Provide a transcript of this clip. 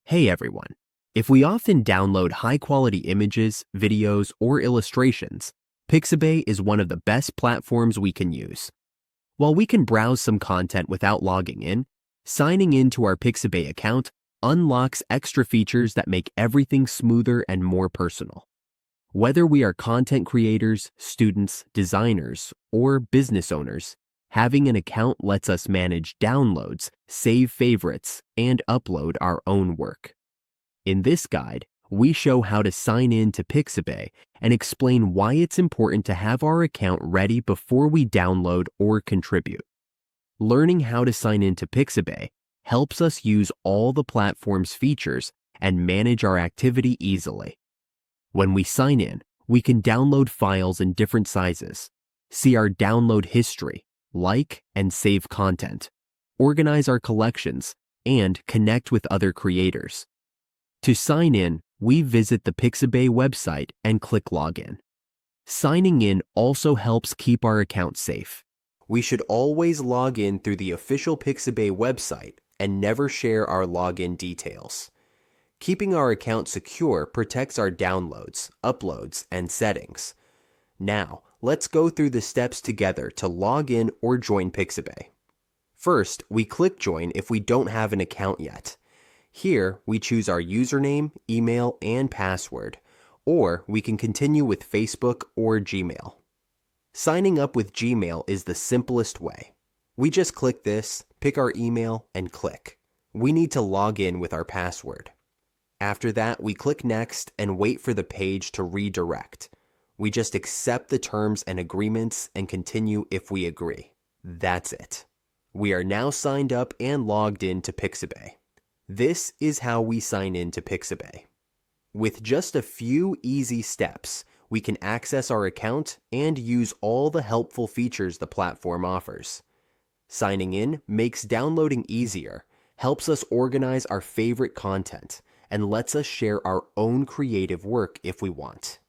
Hey everyone. If we often download high-quality images, videos, or illustrations, Pixabay is one of the best platforms we can use. While we can browse some content without logging in, signing in to our Pixabay account unlocks extra features that make everything smoother and more personal. Whether we are content creators, students, designers, or business owners, having an account lets us manage downloads, save favorites, and upload our own work. In this guide, we show how to sign in to Pixabay and explain why it's important to have our account ready before we download or contribute. Learning how to sign in to Pixabay helps us use all the platform's features and manage our activity easily. When we sign in, we can download files in different sizes, see our download history, like and save content, organize our collections, and connect with other creators. To sign in, we visit the Pixabay website and click Login. Signing in also helps keep our account safe. We should always log in through the official Pixabay website and never share our login details. Keeping our account secure protects our downloads, uploads, and settings. Now, let's go through the steps together to log in or join Pixabay. First, we click Join if we don't have an account yet. Here, we choose our username, email, and password, or we can continue with Facebook or Gmail. Signing up with Gmail is the simplest way. We just click this, pick our email, and click. We need to log in with our password. After that, we click Next and wait for the page to redirect. We just accept the terms and agreements and continue if we agree. That's it. We are now signed up and logged in to Pixabay. This is how we sign in to Pixabay. With just a few easy steps, we can access our account and use all the helpful features the platform offers. Signing in makes downloading easier, helps us organize our favorite content, and lets us share our own creative work if we want.